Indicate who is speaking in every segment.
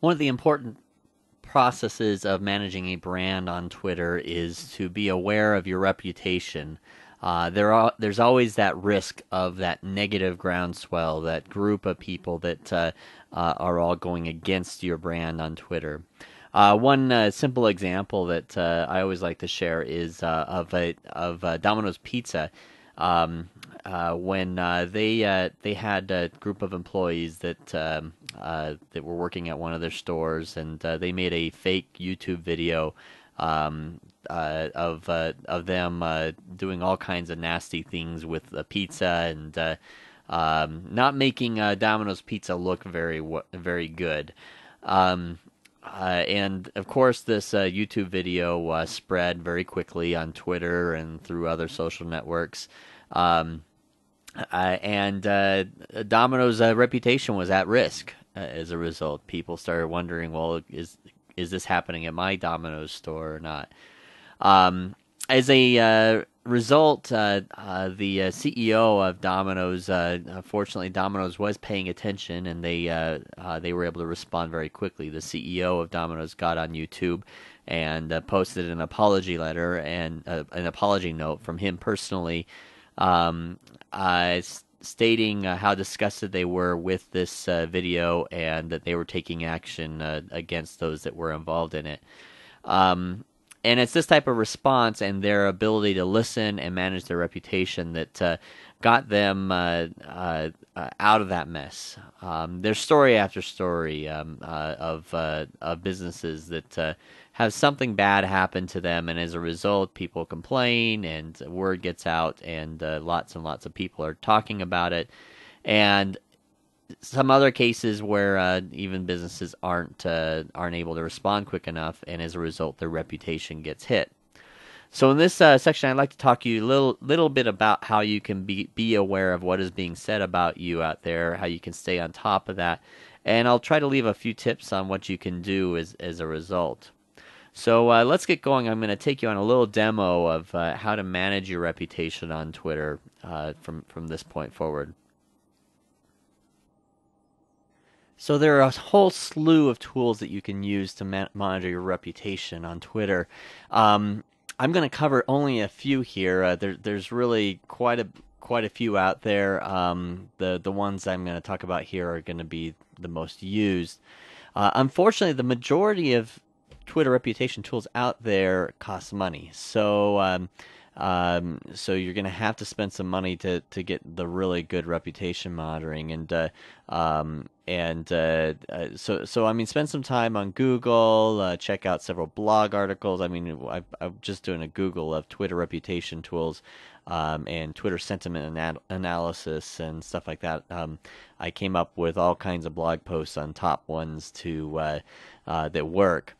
Speaker 1: One of the important processes of managing a brand on Twitter is to be aware of your reputation. There's always that risk of that negative groundswell, that group of people that are all going against your brand on Twitter. One simple example that I always like to share is of Domino's Pizza. When they had a group of employees that were working at one of their stores, and they made a fake YouTube video of them doing all kinds of nasty things with the pizza and not making Domino's Pizza look very good. Um, and of course, this YouTube video spread very quickly on Twitter and through other social networks. Um, and Domino's reputation was at risk as a result. People started wondering, well, is this happening at my Domino's store or not? As a result, the CEO of Domino's, fortunately, Domino's was paying attention, and they were able to respond very quickly. The CEO of Domino's got on YouTube and posted an apology letter and an apology note from him personally, um, stating how disgusted they were with this video and that they were taking action against those that were involved in it. Um, and it's this type of response and their ability to listen and manage their reputation that got them out of that mess. There's story after story of businesses that have something bad happen to them, and as a result, people complain, and word gets out, and lots of people are talking about it. And some other cases where even businesses aren't able to respond quick enough, and as a result, their reputation gets hit. So in this section, I'd like to talk to you a little bit about how you can be aware of what is being said about you out there, how you can stay on top of that, and I'll try to leave a few tips on what you can do as a result. So let's get going. I'm going to take you on a little demo of how to manage your reputation on Twitter from this point forward. So there are a whole slew of tools that you can use to monitor your reputation on Twitter. Um, I'm going to cover only a few here. There's really quite a few out there. The ones I'm going to talk about here are going to be the most used. Unfortunately, the majority of Twitter reputation tools out there cost money. So you're going to have to spend some money to get the really good reputation monitoring, so I mean, spend some time on Google, check out several blog articles. I mean, I'm just doing a Google of Twitter reputation tools, and Twitter sentiment analysis and stuff like that. I came up with all kinds of blog posts on top ones that work.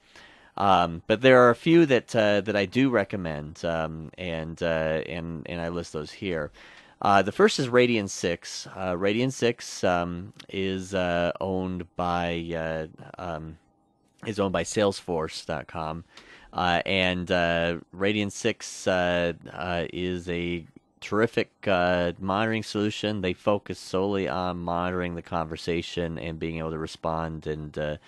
Speaker 1: But there are a few that I do recommend, and I list those here. The first is Radian6. Radian6 is owned by Salesforce.com, and Radian6 is a terrific monitoring solution. They focus solely on monitoring the conversation and being able to respond to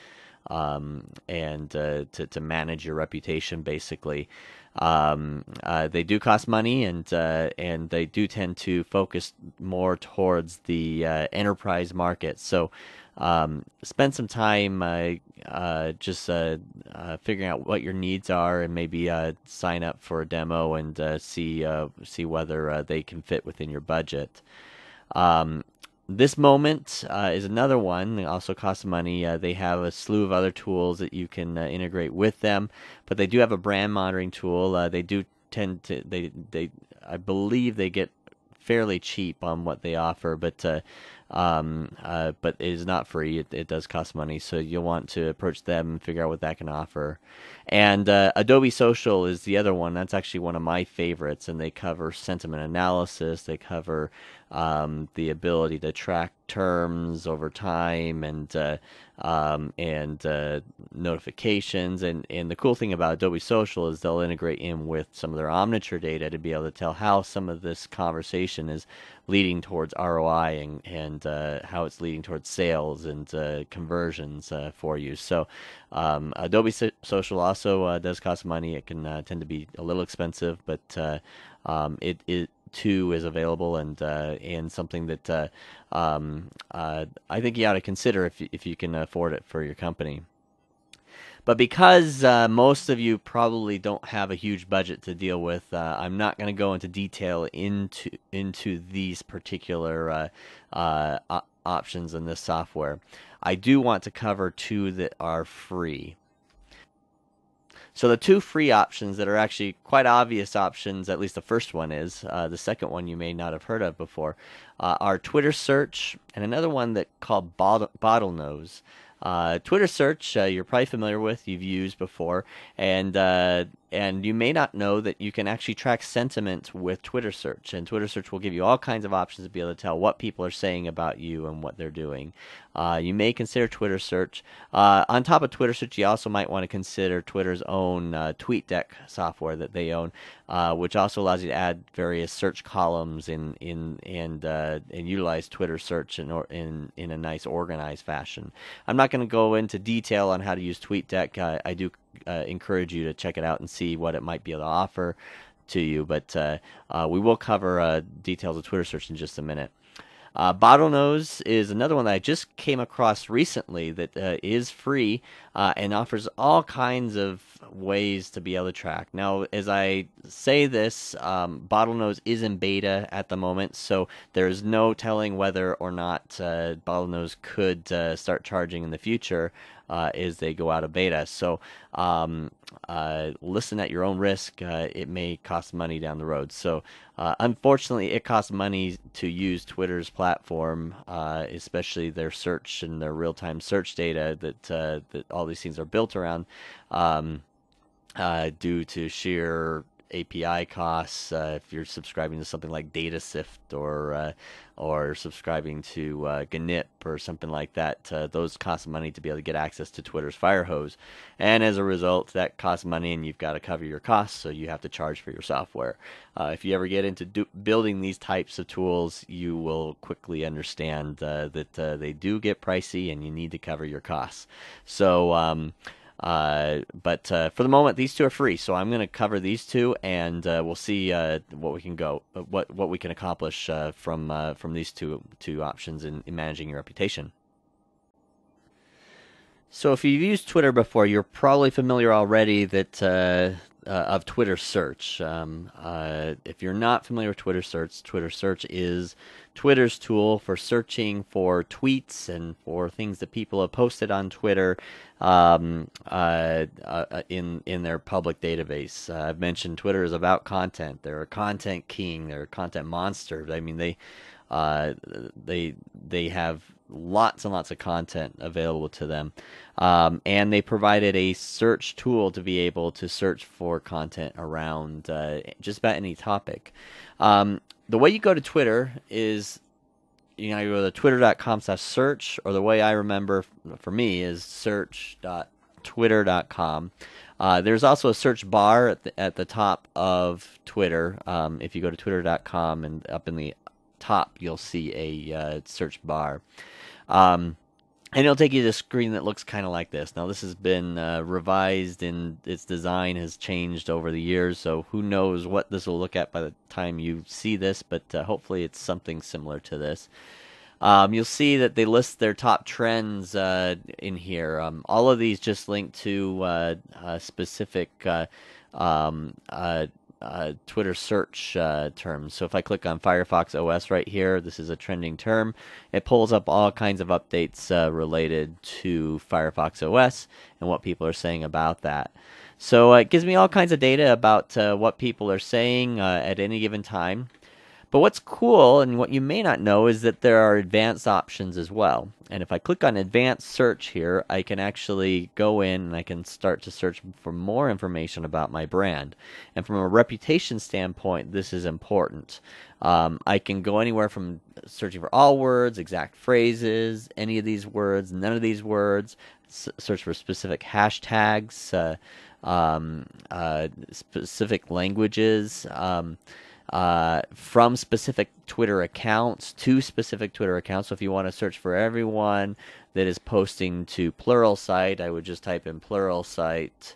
Speaker 1: manage your reputation, basically. They do cost money, and they do tend to focus more towards the enterprise market. So spend some time just figuring out what your needs are, and maybe sign up for a demo and see whether they can fit within your budget. Um, this Moment is another one. It also costs money. They have a slew of other tools that you can integrate with them, but they do have a brand monitoring tool. They do tend to they I believe they get fairly cheap on what they offer, but it is not free. It does cost money, so you'll want to approach them and figure out what that can offer. And Adobe Social is the other one. That's actually one of my favorites, and they cover sentiment analysis. They cover the ability to track terms over time and notifications. And the cool thing about Adobe Social is they'll integrate in with some of their Omniture data to be able to tell how some of this conversation is leading towards ROI and how it's leading towards sales and conversions for you. So Adobe Social also does cost money. It can tend to be a little expensive, but it too is available, and something that I think you ought to consider if you can afford it for your company. But because most of you probably don't have a huge budget to deal with, I'm not going to go into detail into these particular options in this software. I do want to cover two that are free. So the two free options that are actually quite obvious options, at least the first one is, the second one you may not have heard of before, are Twitter Search and another one that called Bottlenose. Twitter Search, you're probably familiar with, you've used before, and you may not know that you can actually track sentiment with Twitter Search. And Twitter Search will give you all kinds of options to be able to tell what people are saying about you and what they're doing. You may consider Twitter Search. On top of Twitter Search, you also might want to consider Twitter's own TweetDeck software that they own, which also allows you to add various search columns and utilize Twitter Search in a nice organized fashion. I'm not going to go into detail on how to use TweetDeck. I do encourage you to check it out and see what it might be able to offer to you, but we will cover details of Twitter Search in just a minute. Bottlenose is another one that I just came across recently that is free and offers all kinds of ways to be able to track. Now, as I say this, Bottlenose is in beta at the moment, so there's no telling whether or not Bottlenose could start charging in the future as they go out of beta. So listen at your own risk. It may cost money down the road. So unfortunately, it costs money to use Twitter's platform, especially their search and their real-time search data that all these things are built around, due to sheer API costs. If you're subscribing to something like DataSift or subscribing to GNIP or something like that, those cost money to be able to get access to Twitter's Firehose, and as a result, that costs money, and you've got to cover your costs, so you have to charge for your software. If you ever get into building these types of tools, you will quickly understand that they do get pricey, and you need to cover your costs. So. But for the moment, these two are free, so I'm going to cover these two, and we'll see what we can accomplish from these two options in managing your reputation. So if you've used Twitter before, you're probably familiar already that of Twitter Search. If you're not familiar with Twitter Search is Twitter's tool for searching for tweets and for things that people have posted on Twitter in their public database. I've mentioned Twitter is about content. They're a content king. They're a content monster. I mean, they have lots and lots of content available to them, and they provided a search tool to be able to search for content around just about any topic. The way you go to Twitter is, you go to twitter.com/search, or the way I remember for me is search.twitter.com. There's also a search bar at the top of Twitter. If you go to twitter.com and up in the top, you'll see a search bar. And it'll take you to a screen that looks kind of like this. Now, this has been revised, and its design has changed over the years, so who knows what this will look at by the time you see this, but hopefully it's something similar to this. You'll see that they list their top trends in here. All of these just link to specific Twitter search terms. So if I click on Firefox OS right here, this is a trending term. It pulls up all kinds of updates related to Firefox OS and what people are saying about that. So it gives me all kinds of data about what people are saying at any given time. But what's cool, and what you may not know, is that there are advanced options as well. And if I click on advanced search here, I can actually go in and I can start to search for more information about my brand. And from a reputation standpoint, this is important. I can go anywhere from searching for all words, exact phrases, any of these words, none of these words, search for specific hashtags, specific languages. from specific Twitter accounts to specific Twitter accounts. So if you want to search for everyone that is posting to Pluralsight, I would just type in Pluralsight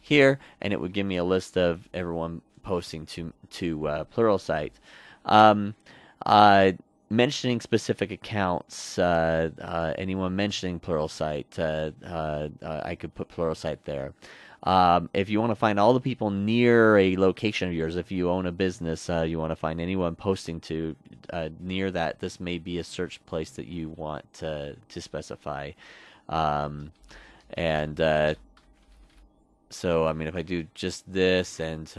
Speaker 1: here, and it would give me a list of everyone posting to Pluralsight. Um, Mentioning specific accounts, anyone mentioning Pluralsight, I could put Pluralsight there. If you want to find all the people near a location of yours, if you own a business, you want to find anyone posting to near that, this may be a search place that you want to specify. Um, and So, I mean, if I do just this and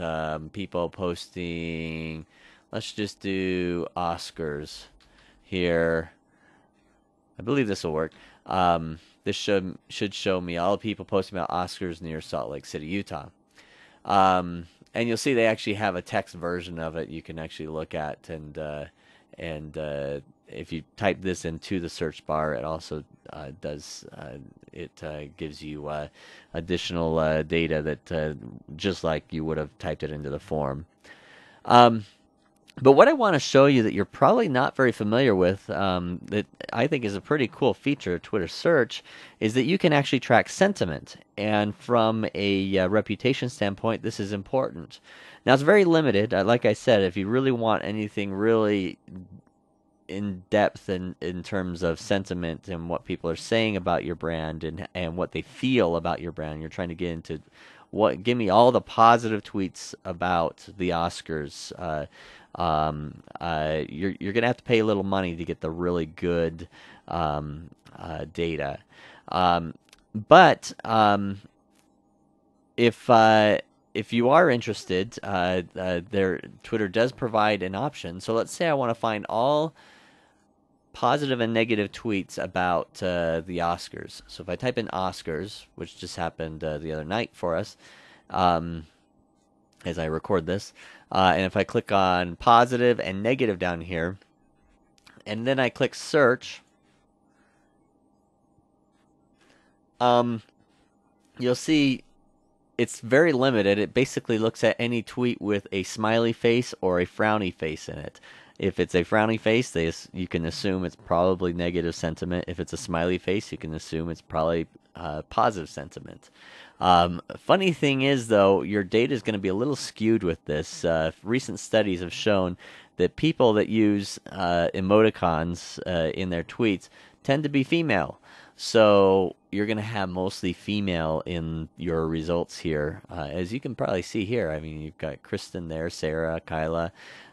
Speaker 1: people posting, let's just do Oscars here. I believe this will work. This should show me all the people posting about Oscars near Salt Lake City, Utah. And you'll see they actually have a text version of it you can actually look at, and if you type this into the search bar, it also does it gives you additional data that just like you would have typed it into the form. Um, but what I want to show you that you're probably not very familiar with, that I think is a pretty cool feature of Twitter search, is that you can actually track sentiment. And from a reputation standpoint, this is important. Now, it's very limited. Like I said, if you really want anything really in depth in terms of sentiment and what people are saying about your brand and what they feel about your brand, you're trying to get into give me all the positive tweets about the Oscars. You're gonna have to pay a little money to get the really good data. But if you are interested, Twitter does provide an option. So let's say I want to find all positive and negative tweets about the Oscars. So if I type in Oscars, which just happened the other night for us, as I record this, and if I click on positive and negative down here, and then I click search, you'll see it's very limited. It basically looks at any tweet with a smiley face or a frowny face in it. If it's a frowny face, you can assume it's probably negative sentiment. If it's a smiley face, you can assume it's probably positive sentiment. Funny thing is, though, your data is going to be a little skewed with this. Recent studies have shown that people that use emoticons in their tweets tend to be female. So you're going to have mostly female in your results here. As you can probably see here, I mean, you've got Kristen there, Sarah, Kyla,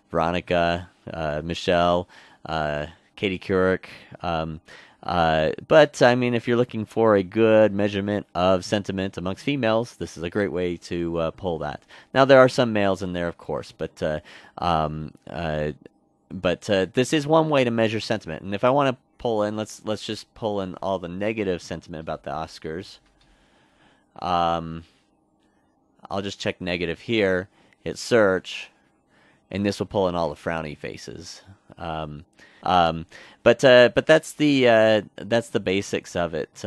Speaker 1: Veronica, Michelle, Katie Couric. But I mean, if you're looking for a good measurement of sentiment amongst females, this is a great way to pull that. Now, there are some males in there, of course, but this is one way to measure sentiment. And if I want to pull in, let's just pull in all the negative sentiment about the Oscars. I'll just check negative here, hit search, and this will pull in all the frowny faces. But that's the basics of it.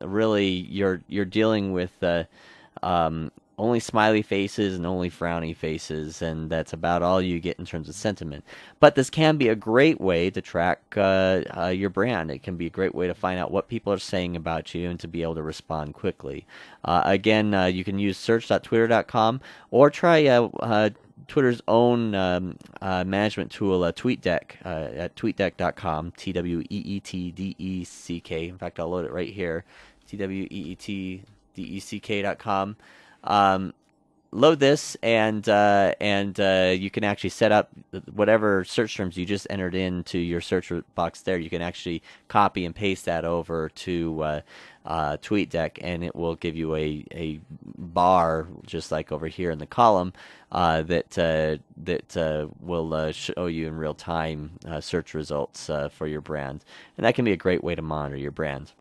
Speaker 1: Really, you're dealing with only smiley faces and only frowny faces, and that's about all you get in terms of sentiment. But this can be a great way to track your brand. It can be a great way to find out what people are saying about you and to be able to respond quickly. Again, you can use search.twitter.com or try Twitter's own management tool, TweetDeck, at tweetdeck.com, TweetDeck. In fact, I'll load it right here, TweetDeck.com. Load this, and you can actually set up whatever search terms you just entered into your search box there. You can actually copy and paste that over to TweetDeck, and it will give you a bar just like over here in the column that will show you in real time search results for your brand, and that can be a great way to monitor your brand.